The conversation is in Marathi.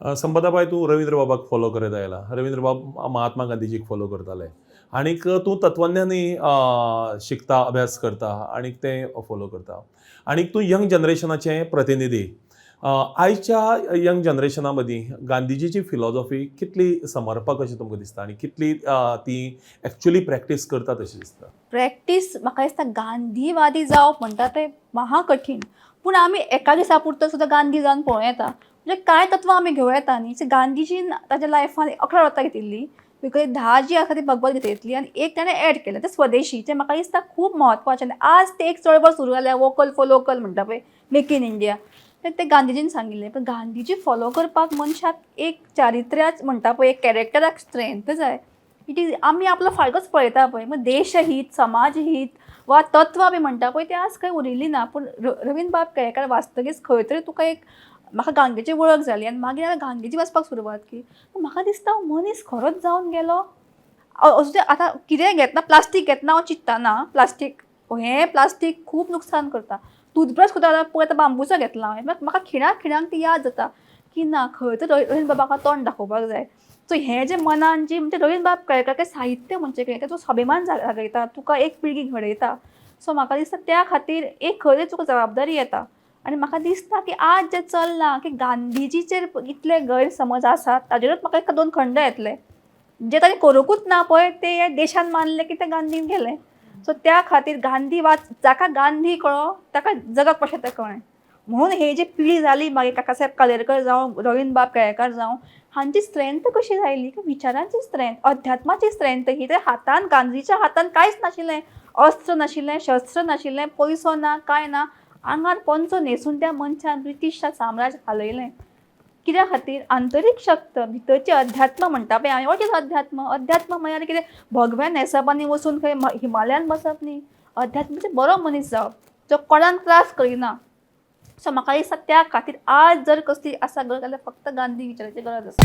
संपदाबाई तूं रवींद्र बाबाक फॉलो करत आयला. रवींद्र बाब महात्मा गांधीजीक फॉलो करताले. आनीक तूं तत्वज्ञानी शिकता, अभ्यास करता आनीक तें फॉलो करता. आनीक तूं यंग जनरेशनाचें प्रतिनिधी. आयच्या यंग जनरेशना मदीं गांधीजीची फिलॉसॉफी कितली समर्पक अशी तुमकां दिसता आनी कितली ती एक्चुअली प्रॅक्टीस करतात अशी दिसता? प्रॅक्टीस म्हाका दिसता गांधीवादी जावप म्हणटा तें महा कठीण. पूण आमी एका दिसा पुरतो सुद्दां गांधी जावन पळोवं येता. म्हणजे कांय तत्वां आमी घेवं येता न्ही. गांधीजीन ताच्या लायफान 11 वर्सां घेतिल्ली, बिकॉज 10 जी आसा ती भगवत गीता घेतली आनी एक ताणें एड केलें तें स्वदेशी, जें म्हाका दिसता खूब म्हत्वाचें. आनी आज ते एक चळवळ सुरू जाल्या, वोकल फॉर लोकल म्हणटा पळय, मेक इन इंडिया, ते गांधीजीन सांगिल्लें. पण गांधीजी फॉलो करपाक मनशाक एक चारित्र्याच म्हणटा पळय, एक कॅरेक्टराक स्ट्रेंथ जाय. इट इज आमी आपलो फाटोच पळयता पळय, मग देश हित, समाज हित वा तत्व आमी म्हणटा पळय, ते आज खंय उरिल्लीं ना. पूण रवींद्र बाब केळेकार वाचतकीच खंय तरी तुका एक म्हाका गांधीची वळख जाली आनी मागीर हांवें गांधीजी वाचपाक सुरवात केली. म्हाका दिसता मनीस खरोच जावन गेलो. आतां कितें घेतना, प्लास्टीक घेतना हांव चिंत्तना, प्लास्टीक खूब नुकसान करता. टूथब्रश सुद्दां पळय आतां बांबूचो घेतला हांवें. म्हाका खिणाक ती याद जाता की ना, खंय तर रवींद्र बाबाक तोंड दाखोवपाक जाय. सो हें जें मनान जी म्हणजे रवींद्र बाब केळेकार साहित्य म्हणजे कितें, तो स्वाभिमान जागयता, तुका एक पिळगी घडयता. सो म्हाका दिसता त्या खातीर एक खंय तुका जबाबदारी येता. आनी म्हाका दिसता की आज जें चल्लां की गांधीजीचेर इतले गैरसमज आसात, ताजेरूच म्हाका एक 2 खंड येतले. जे ताणें करूंकूच ना पळय ते ह्या देशान मानलें की तें गांधीन केलें. सो त्या खातीर गांधी जाका गांधी कळ्ळो ताका जगाक कशें तें कळ्ळें. म्हणून ही जी पिढी जाली मागीर काकासाहेब कालेलकर जावं, रवींद्र बाब केळेकार जावं, हांची स्ट्रेंथ कशी जायली की विचारांची स्ट्रेंथ, अध्यात्माची स्ट्रेंथ. ही ते हातान, गांधीच्या हातान कांयच नाशिल्लें, अस्त्र नाशिल्लें, शस्त्र नाशिल्लें, पयसो ना, कांय ना. आंगार पंचो न्हेसून त्या मनशान ब्रिटीश साम्राज्य हालयलें. कित्या खातीर? आंतरीक शक्त, भितरची अध्यात्म म्हणटा पळय हांवें, वॉट इज अध्यात्म? अध्यात्म म्हळ्यार कितें भगव्या नेसाबांनी वचून खंय हिमालयान बसप न्ही. अध्यात्म म्हणजे बरो मनीस जावप, जो कोणाक त्रास करिना. सो म्हाका दिसता त्या खातीर आज जर कसली आसा गरज जाल्यार फक्त गांधी विचाराची गरज आसा.